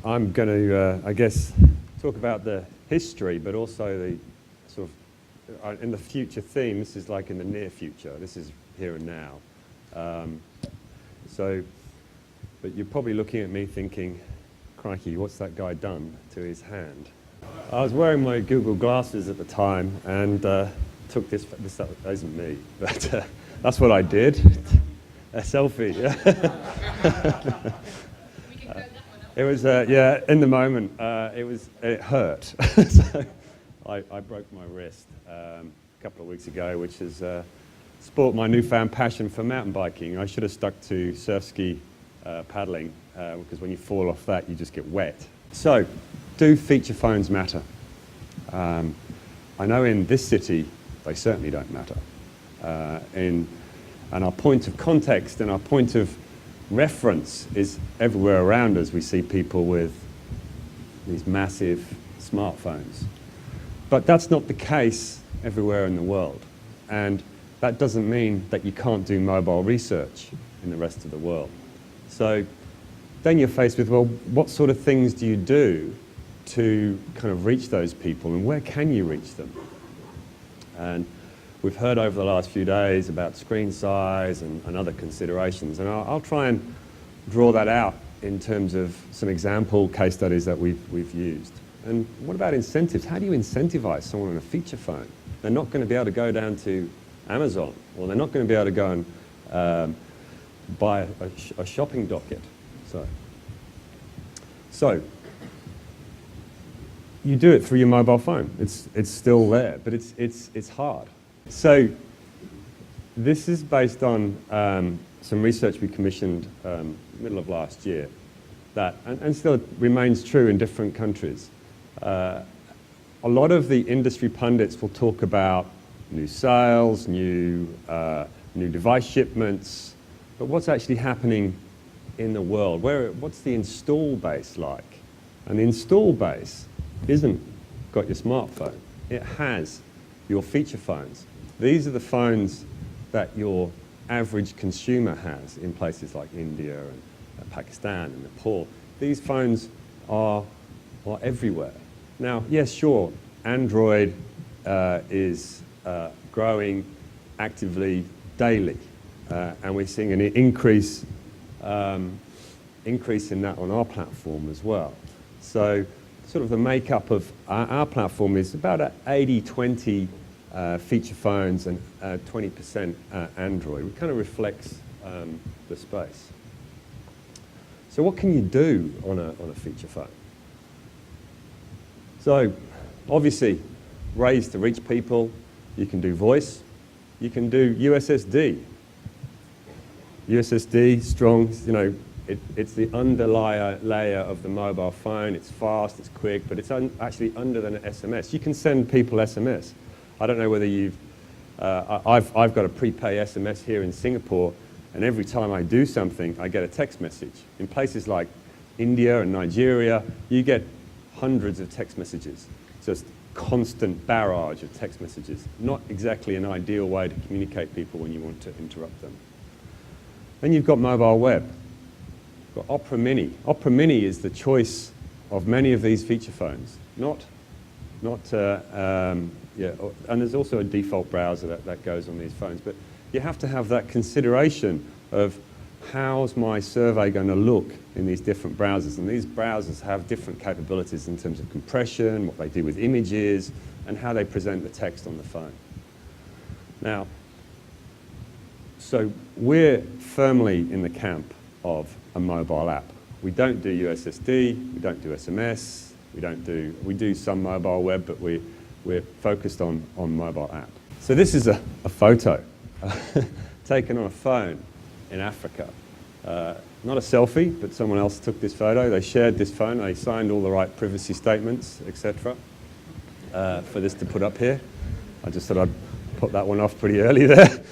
I'm going to, I guess, talk about the history, but also the sort of, in the future theme. This is like in the near future. This is here and now. But you're probably looking at me thinking, crikey, what's that guy done to his hand? I was wearing my Google glasses at the time and took this that isn't me, but that's what I did. A selfie. It was, yeah, in the moment, it hurt. So I broke my wrist a couple of weeks ago, which has sport my newfound passion for mountain biking. I should have stuck to surf ski paddling, because when you fall off that, you just get wet. So, do feature phones matter? I know in this city, they certainly don't matter. And our point of context and our point of reference is everywhere around us. We see people with these massive smartphones. But that's not the case everywhere in the world. And that doesn't mean that you can't do mobile research in the rest of the world. So then you're faced with, well, what sort of things do you do to kind of reach those people, and where can you reach them? And we've heard over the last few days about screen size and other considerations, and I'll try and draw that out in terms of some example case studies that we've used. And what about incentives? How do you incentivize someone on a feature phone? They're not going to be able to go down to Amazon, or they're not going to be able to go and buy a shopping docket. So you do it through your mobile phone. It's still there, but it's hard. So this is based on some research we commissioned middle of last year, that and still remains true in different countries. A lot of the industry pundits will talk about new sales, new device shipments, but what's actually happening in the world? What's the install base like? And the install base isn't got your smartphone. It has your feature phones. These are the phones that your average consumer has in places like India and Pakistan and Nepal. These phones are everywhere. Now, yes, sure, Android is growing actively daily, and we're seeing an increase in that on our platform as well. So sort of the makeup of our platform is about 80-20 feature phones and 20% Android. It kind of reflects the space. So what can you do on a feature phone? So obviously, ways to reach people. You can do voice. You can do USSD. USSD, strong, you know, it's the underlayer layer of the mobile phone. It's fast, it's quick, but it's actually under than an SMS. You can send people SMS. I don't know whether you've, I've got a prepay SMS here in Singapore, and every time I do something, I get a text message. In places like India and Nigeria, you get hundreds of text messages. Just constant barrage of text messages. Not exactly an ideal way to communicate people when you want to interrupt them. Then you've got mobile web. You've got Opera Mini. Opera Mini is the choice of many of these feature phones. Yeah, and there's also a default browser that goes on these phones. But you have to have that consideration of how's my survey going to look in these different browsers. And these browsers have different capabilities in terms of compression, what they do with images, and how they present the text on the phone. Now, so we're firmly in the camp of a mobile app. We don't do USSD, we don't do SMS, we do some mobile web, but we're focused on mobile app. So this is a photo taken on a phone in Africa. Not a selfie, but someone else took this photo. They shared this phone, they signed all the right privacy statements, etc. For this to put up here. I just thought I'd put that one off pretty early there.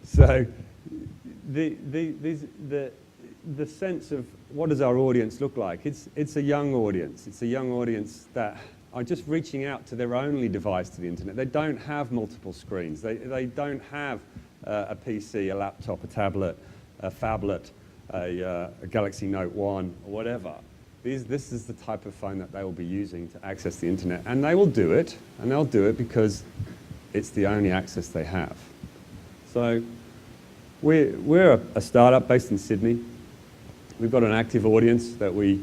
So the sense of what does our audience look like? It's a young audience. It's a young audience that are just reaching out to their only device to the internet. They don't have multiple screens. They don't have a PC, a laptop, a tablet, a phablet, a Galaxy Note 1 or whatever. This is the type of phone that they will be using to access the internet. And they will do it, and they'll do it because it's the only access they have. So we're a startup based in Sydney. We've got an active audience that we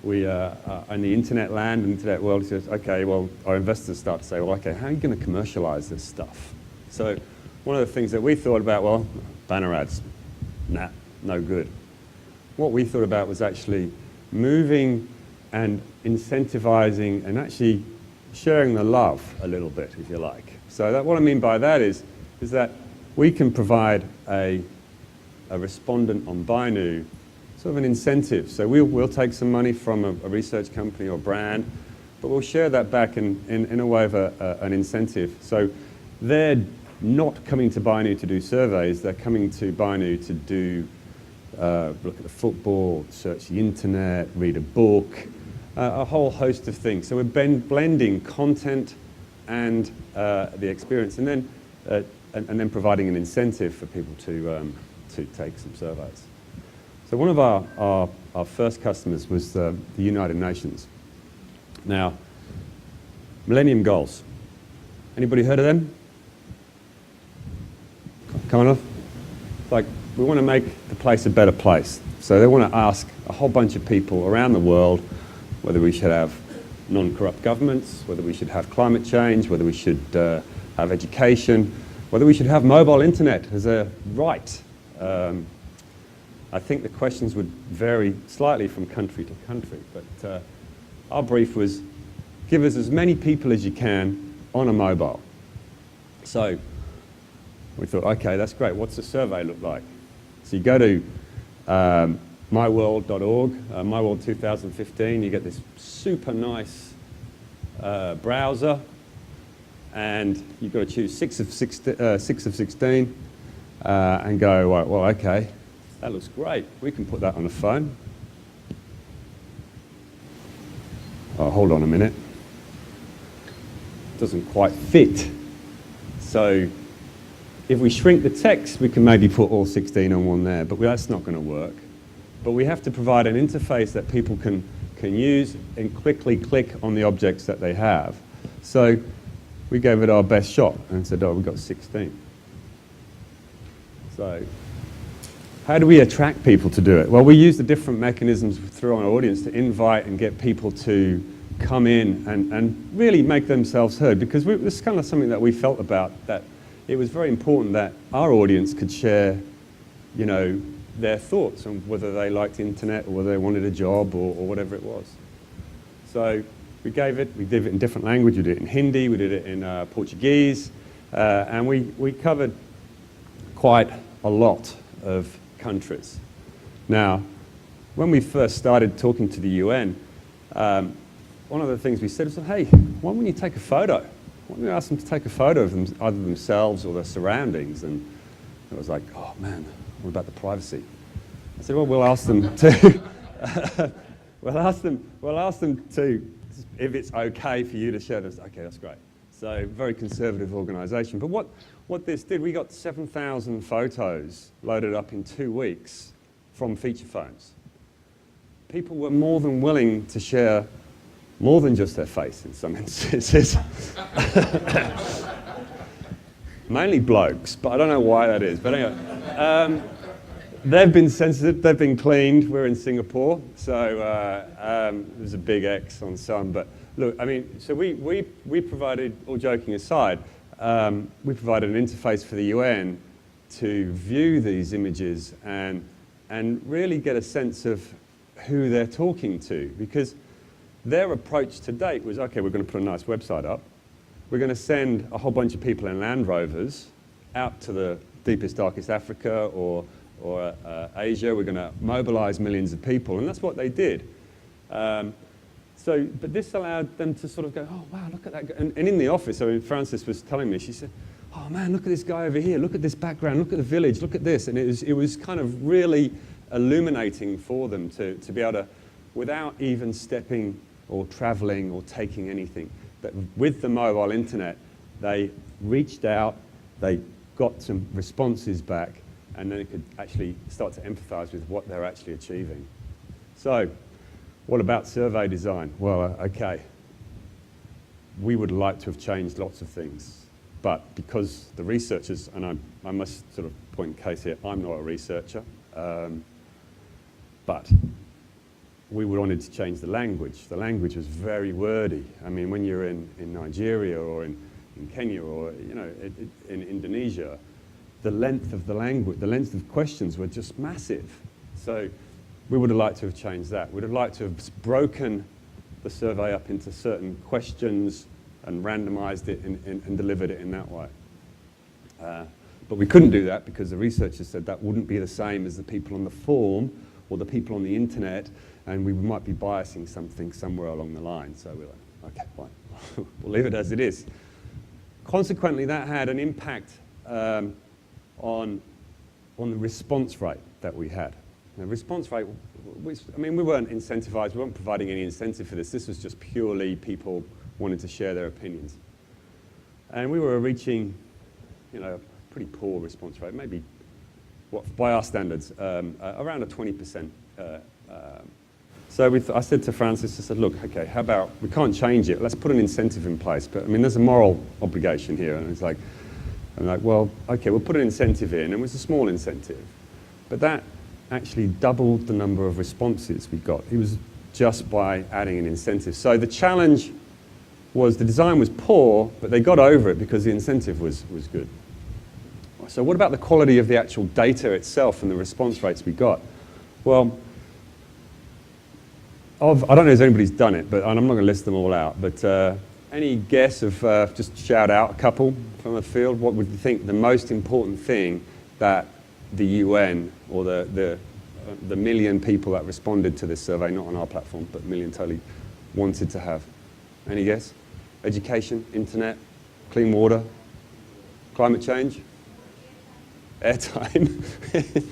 in the internet land and internet world says, okay, well, our investors start to say, well, okay, how are you going to commercialize this stuff? So one of the things that we thought about, well, banner ads, nah, no good. What we thought about was actually moving and incentivizing and actually sharing the love a little bit, if you like. So what I mean by that is that we can provide a respondent on biNu sort of an incentive. So we'll take some money from a research company or brand, but we'll share that back in a way of an incentive. So they're not coming to biNu to do surveys, they're coming to biNu to do look at the football, search the internet, read a book, a whole host of things. So we're blending content and the experience, and then providing an incentive for people to take some surveys. So one of our first customers was the United Nations. Now, Millennium Goals. Anybody heard of them? Come on off. Like, we want to make the place a better place. So they want to ask a whole bunch of people around the world whether we should have non-corrupt governments, whether we should have climate change, whether we should have education, whether we should have mobile internet as a right. I think the questions would vary slightly from country to country, but our brief was give us as many people as you can on a mobile. So we thought, okay, that's great. What's the survey look like? So you go to myworld.org, myworld 2015, you get this super nice browser, and you've got to choose 6 of 16 and go, well, okay, that looks great. We can put that on a phone. Oh, hold on a minute. It doesn't quite fit. So if we shrink the text, we can maybe put all 16 on one there, but that's not going to work. But we have to provide an interface that people can use and quickly click on the objects that they have. So we gave it our best shot and said, oh, we've got 16. So how do we attract people to do it? Well, we use the different mechanisms through our audience to invite and get people to come in and really make themselves heard, because this is kind of something that we felt about, that it was very important that our audience could share, you know, their thoughts on whether they liked internet or whether they wanted a job or whatever it was. So we did it in different language. We did it in Hindi, we did it in Portuguese, and we covered quite a lot of countries. Now, when we first started talking to the UN, one of the things we said was, hey, why don't you take a photo? Why don't we ask them to take a photo of them, either themselves or their surroundings? And it was like, oh man, what about the privacy? I said, well, we'll ask them to, we'll ask them to, if it's okay for you to share this. Okay, that's great. So very conservative organisation. But what this did, we got 7,000 photos loaded up in 2 weeks from feature phones. People were more than willing to share more than just their face in some instances. Mainly blokes, but I don't know why that is. But anyway, they've been censored, they've been cleaned. We're in Singapore, so there's a big X on some. But look, I mean, so we provided, all joking aside, we provided an interface for the UN to view these images and really get a sense of who they're talking to, because their approach to date was, okay, we're going to put a nice website up. We're going to send a whole bunch of people in Land Rovers out to the deepest, darkest Africa or Asia. We're going to mobilize millions of people, and that's what they did. But this allowed them to sort of go, oh, wow, look at that. And in the office, I mean, Frances was telling me, she said, oh, man, look at this guy over here. Look at this background. Look at the village. Look at this. And it was kind of really illuminating for them to be able to, without even stepping or traveling or taking anything, that with the mobile internet, they reached out, they got some responses back, and then it could actually start to empathize with what they're actually achieving. So, what about survey design? Well, okay, we would like to have changed lots of things, but because the researchers, and I must sort of point in case here, I'm not a researcher, but we wanted to change the language. The language was very wordy. I mean, when you're in Nigeria or in Kenya or in Indonesia, the length of the language, the length of questions were just massive. So we would have liked to have changed that. We'd have liked to have broken the survey up into certain questions and randomized it and delivered it in that way. But we couldn't do that because the researchers said that wouldn't be the same as the people on the form or the people on the internet, and we might be biasing something somewhere along the line. So we were like, okay, fine, we'll leave it as it is. Consequently, that had an impact on the response rate that we had. The response rate, we weren't incentivized, we weren't providing any incentive for this. This was just purely people wanting to share their opinions. And we were reaching, a pretty poor response rate, maybe, by our standards, around a 20%. So I said to Francis, I said, look, okay, how about, we can't change it, let's put an incentive in place. But there's a moral obligation here. And it's like, I'm like, well, okay, we'll put an incentive in, and it was a small incentive. But that actually doubled the number of responses we got. It was just by adding an incentive. So the challenge was the design was poor, but they got over it because the incentive was good. So what about the quality of the actual data itself and the response rates we got? Well, I don't know if anybody's done it, and I'm not going to list them all out, but any guess of, just shout out a couple from the field, what would you think the most important thing that the UN or the million people that responded to this survey, not on our platform, but million totally, wanted to have? Any guess? Education, internet, clean water, climate change, airtime. It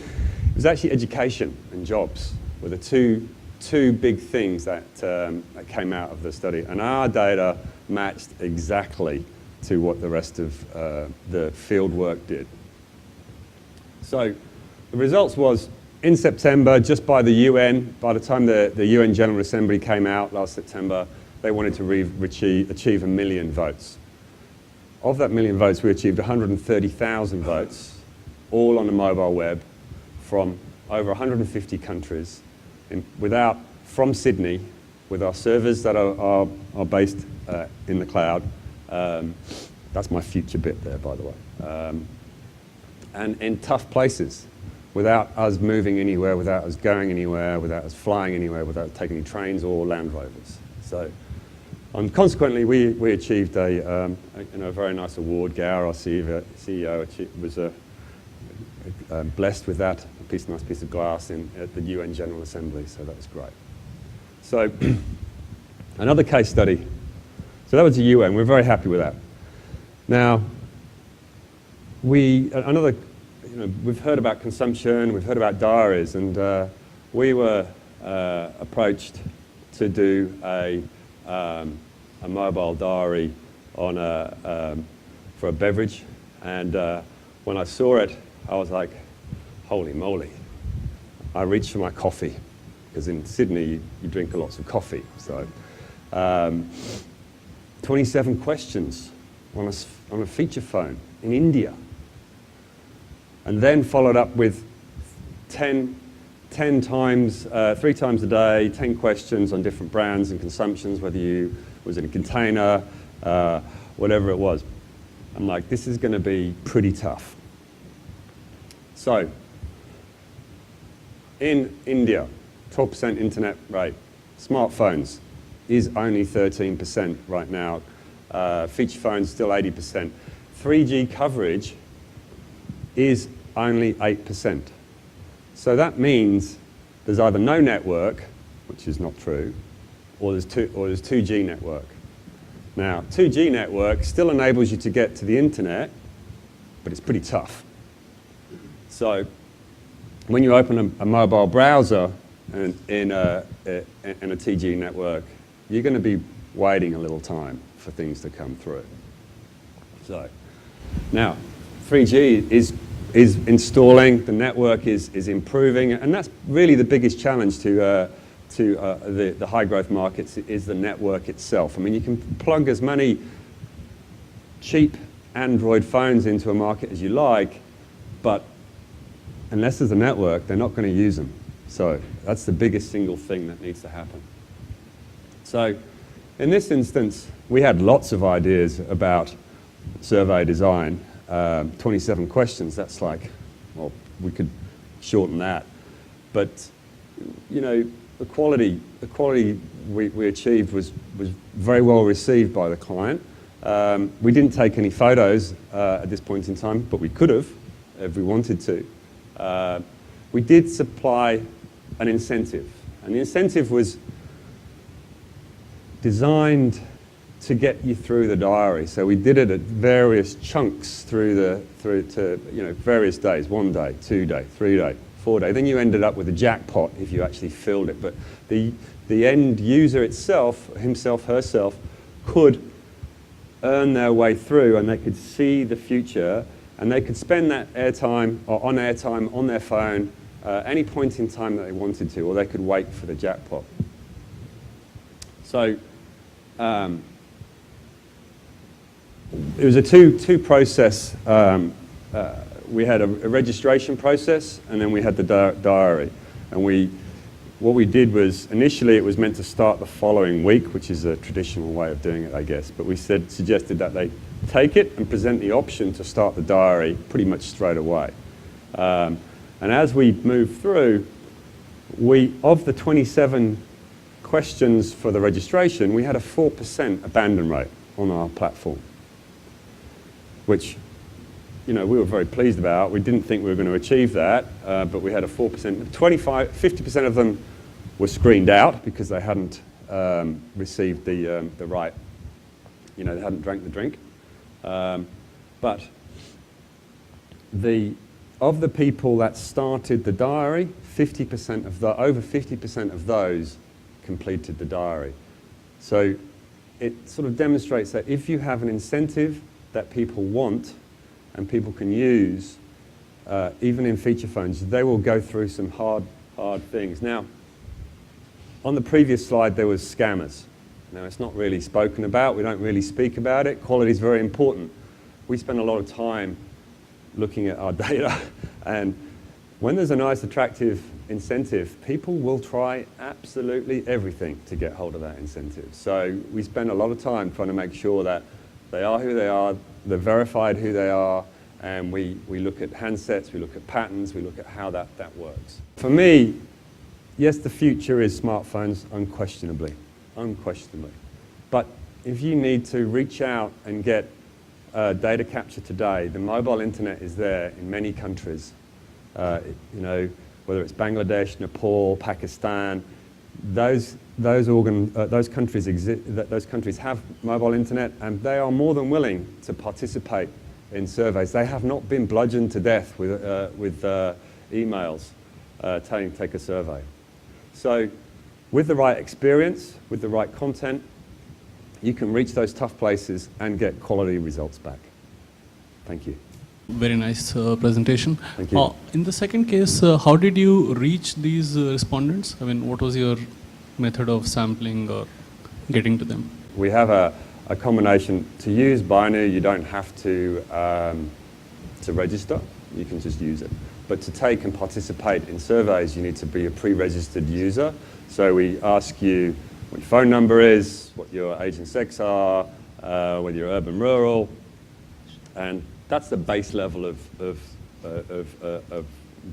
was actually education and jobs were the two big things that came out of the study, and our data matched exactly to what the rest of the field work did. So the results was in September, just by the UN, by the time the UN General Assembly came out last September, they wanted to achieve 1 million votes. Of that 1 million votes, we achieved 130,000 votes, all on the mobile web, from over 150 countries, from Sydney, with our servers that are based in the cloud. That's my future bit there, by the way. And in tough places, without us moving anywhere, without us going anywhere, without us flying anywhere, without taking any trains or Land Rovers. So, and consequently, we achieved a very nice award. Gower, our CEO, was blessed with that, nice piece of glass at the UN General Assembly, so that was great. So, another case study. So that was the UN. We're very happy with that. Now, we've heard about consumption, we've heard about diaries, and we were approached to do a mobile diary on for a beverage, and when I saw it, I was like, holy moly. I reached for my coffee, because in Sydney you drink lots of coffee. So 27 questions on a feature phone in India. And then followed up with 10 times, 3 times a day, 10 questions on different brands and consumptions, whether you was in a container, whatever it was. I'm like, this is going to be pretty tough. So, in India, 12% internet rate, smartphones is only 13% right now. Feature phones still 80%. 3G coverage is only 8%. So that means there's either no network, which is not true, or there's 2G network. Now, 2G network still enables you to get to the internet, but it's pretty tough. So when you open a mobile browser in a 2G network, you're going to be waiting a little time for things to come through. So now, 3G is is installing, the network is improving, and that's really the biggest challenge to the high growth markets is the network itself. I mean, you can plug as many cheap Android phones into a market as you like, but unless there's a network, they're not going to use them. So that's the biggest single thing that needs to happen. So in this instance, we had lots of ideas about survey design. 27 questions, that's like, well, we could shorten that. But, you know, the quality we achieved was very well received by the client. We didn't take any photos at this point in time, but we could have if we wanted to. We did supply an incentive, and the incentive was designed to get you through the diary. So we did it at various chunks through to various days, 1 day, 2 day, 3 day, 4 day. Then you ended up with a jackpot if you actually filled it. But the end user itself, himself, herself, could earn their way through, and they could see the future, and they could spend that airtime on their phone any point in time that they wanted to, or they could wait for the jackpot. So it was a two process. We had a registration process, and then we had the diary. And what we did was, initially it was meant to start the following week, which is a traditional way of doing it, I guess. But we suggested that they take it and present the option to start the diary pretty much straight away. And as we moved through, of the 27 questions for the registration, we had a 4% abandon rate on our platform, which, you know, we were very pleased about. We didn't think we were going to achieve that, but we had a 4%. 50% of them were screened out because they hadn't received the right, you know, they hadn't drank the drink. But of the people that started the diary, over 50% of those completed the diary. So it sort of demonstrates that if you have an incentive that people want and people can use, even in feature phones, they will go through some hard things. Now, on the previous slide, there was scammers. Now, it's not really spoken about. We don't really speak about it. Quality is very important. We spend a lot of time looking at our data, and when there's a nice, attractive incentive, people will try absolutely everything to get hold of that incentive. So we spend a lot of time trying to make sure that they are who they are, they're verified who they are, and we look at handsets, we look at patterns, we look at how that works. For me, yes, the future is smartphones, unquestionably. But if you need to reach out and get data capture today, the mobile internet is there in many countries. You know, whether it's Bangladesh, Nepal, Pakistan, those countries have mobile internet, and they are more than willing to participate in surveys. They have not been bludgeoned to death with emails telling take a survey. So with the right experience, with the right content, you can reach those tough places and get quality results back. Thank you. Very nice presentation. Thank you. In the second case, how did you reach these respondents? I mean, what was your method of sampling or getting to them? We have a combination. To use biNu, you don't have to register. You can just use it. But to take and participate in surveys, you need to be a pre-registered user. So we ask you what your phone number is, what your age and sex are, whether you're urban, rural, and that's the base level of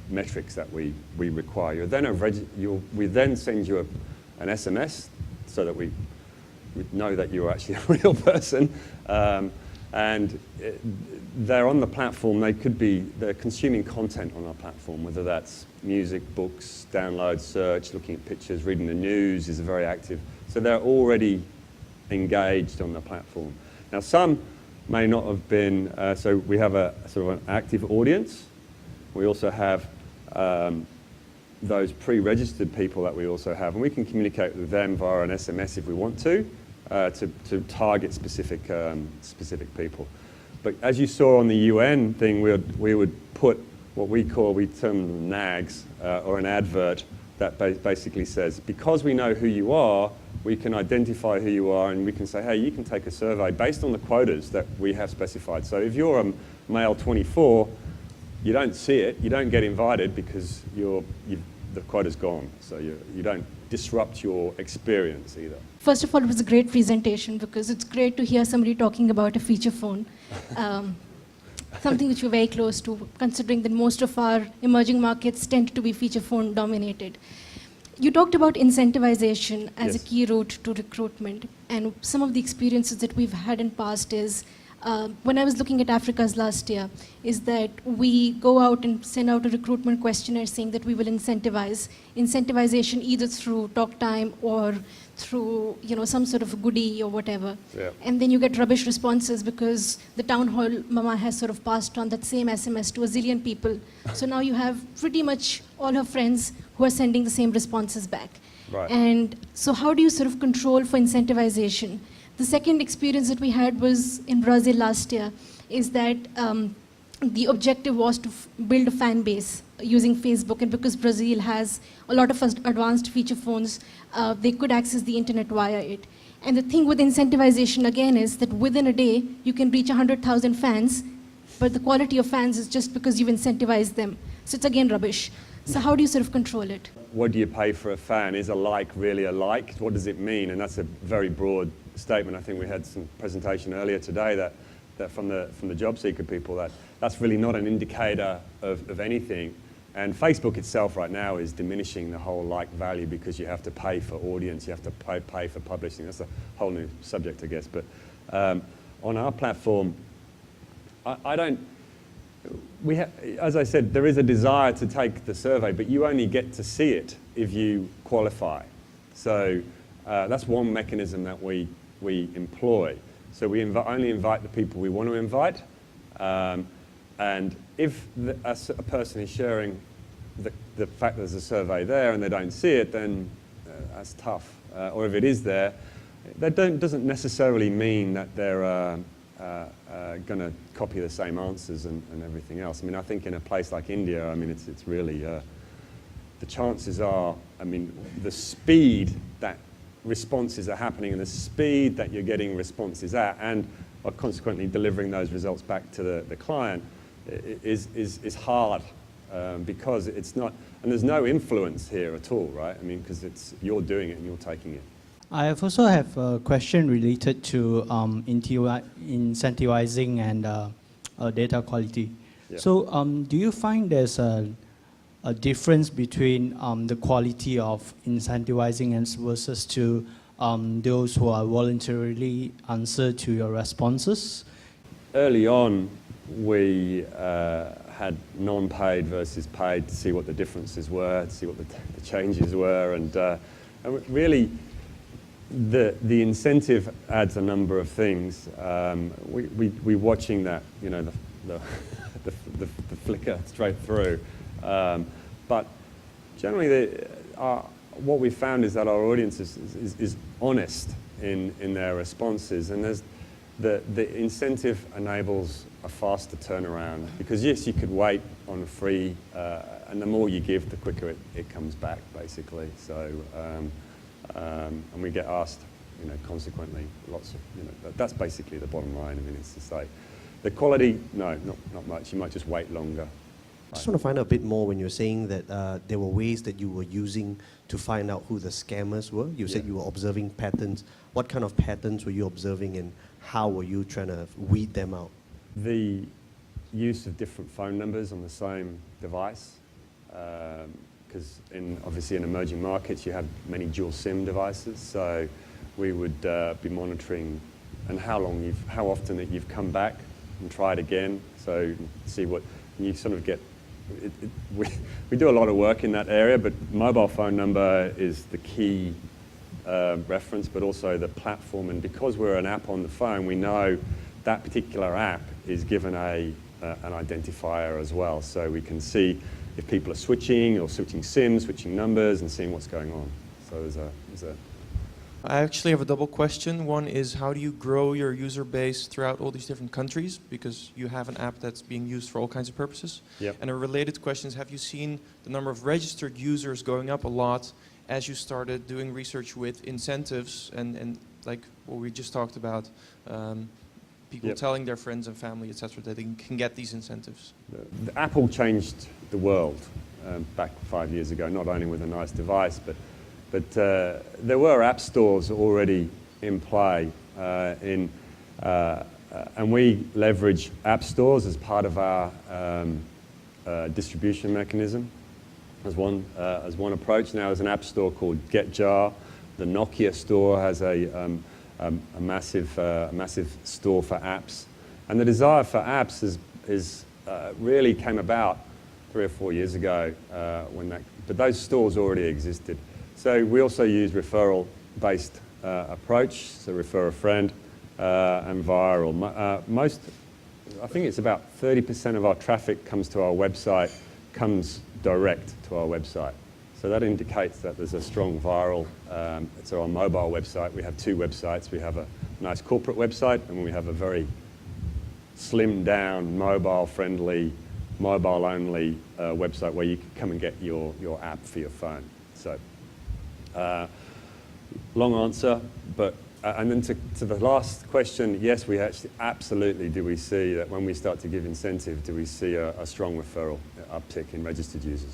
metrics that we require. We then send you an SMS so that we know that you're actually a real person, and they're on the platform. They're consuming content on our platform, whether that's music, books, download, search, looking at pictures, reading the news is very active. So they're already engaged on the platform. Now, some may not have been, so we have a sort of an active audience. We also have those pre-registered people that we also have, and we can communicate with them via an SMS if we want to target specific people. But as you saw on the UN thing, we would put what we term them nags, or an advert that basically says, because we know who you are, we can identify who you are, and we can say, hey, you can take a survey based on the quotas that we have specified. So if you're a male 24, you don't see it, you don't get invited because the quota's gone. So you don't disrupt your experience either. First of all, it was a great presentation because it's great to hear somebody talking about a feature phone. Something which we're very close to, considering that most of our emerging markets tend to be feature phone dominated. You talked about incentivization as a key route to recruitment, and some of the experiences that we've had in past is, when I was looking at Africa's last year, is that we go out and send out a recruitment questionnaire saying that we will incentivization either through talk time or through some sort of a goodie or whatever. Yeah. And then you get rubbish responses because the town hall mama has sort of passed on that same SMS to a zillion people. So now you have pretty much all her friends who are sending the same responses back. Right. And so how do you sort of control for incentivization? The second experience that we had was in Brazil last year, is that the objective was to build a fan base using Facebook, and because Brazil has a lot of advanced feature phones, they could access the internet via it. And the thing with incentivization again is that within a day, you can reach 100,000 fans, but the quality of fans is just because you've incentivized them. So it's again rubbish. So how do you sort of control it? What do you pay for a fan? Is a like really a like? What does it mean? And that's a very broad statement. I think we had some presentation earlier today that from the job seeker people that's really not an indicator of anything. And Facebook itself right now is diminishing the whole like value because you have to pay for audience, you have to pay for publishing. That's a whole new subject, I guess. But on our platform, as I said, there is a desire to take the survey, but you only get to see it if you qualify. So that's one mechanism that we employ. So we only invite the people we want to invite. And if a person is sharing the fact there's a survey there and they don't see it, then that's tough. Or if it is there, that doesn't necessarily mean that they're going to copy the same answers and everything else. I mean, I think in a place like India, I mean, it's really, the chances are, I mean, the speed that responses are happening and the speed that you're getting responses at and are consequently delivering those results back to the client is hard because it's not, and there's no influence here at all, right? I mean, because you're doing it and you're taking it. I also have a question related to incentivizing and data quality. Yeah. So do you find there's a difference between the quality of incentivizing and versus to those who are voluntarily answer to your responses? Early on, we had non-paid versus paid to see what the differerences were, to see what the changes were, and really the incentive adds a number of things. We're watching that, you know, the flicker straight through. But generally, what we found is that our audience is honest in their responses, and the incentive enables a faster turnaround because yes, you could wait on a free, and the more you give, the quicker it comes back, basically. So, and we get asked, you know, consequently, lots of, you know, that's basically the bottom line. I mean, it's to say, the quality, no, not much. You might just wait longer. I just want to find out a bit more when you're saying that there were ways that you were using to find out who the scammers were. You said you were observing patterns. What kind of patterns were you observing and how were you trying to weed them out? The use of different phone numbers on the same device, because obviously in emerging markets you have many dual SIM devices, so we would be monitoring and how often that you've come back and tried again, so see what, and you sort of get, we do a lot of work in that area, but mobile phone number is the key reference, but also the platform, and because we're an app on the phone, we know that particular app is given an identifier as well, so we can see if people are switching SIMs, switching numbers, and seeing what's going on. So there's I actually have a double question. One is, how do you grow your user base throughout all these different countries? Because you have an app that's being used for all kinds of purposes. Yep. And a related question is, have you seen the number of registered users going up a lot as you started doing research with incentives and like what we just talked about, people Yep. telling their friends and family, etc., that they can get these incentives? Apple changed the world back 5 years ago, not only with a nice device, but there were app stores already in play, and we leverage app stores as part of our distribution mechanism as one approach. Now there's an app store called GetJar. The Nokia store has a massive store for apps, and the desire for apps is really came about 3 or 4 years ago but those stores already existed. So we also use referral-based approach, so refer a friend and viral. I think it's about 30% of our traffic comes to our website, comes direct to our website. So that indicates that there's a strong viral. It's our mobile website. We have 2 websites. We have a nice corporate website, and we have a very slimmed down, mobile-friendly, mobile-only website where you can come and get your app for your phone. So, long answer, but and then to the last question, yes, we actually absolutely do. We see that when we start to give incentive, do we see a strong referral uptick in registered users?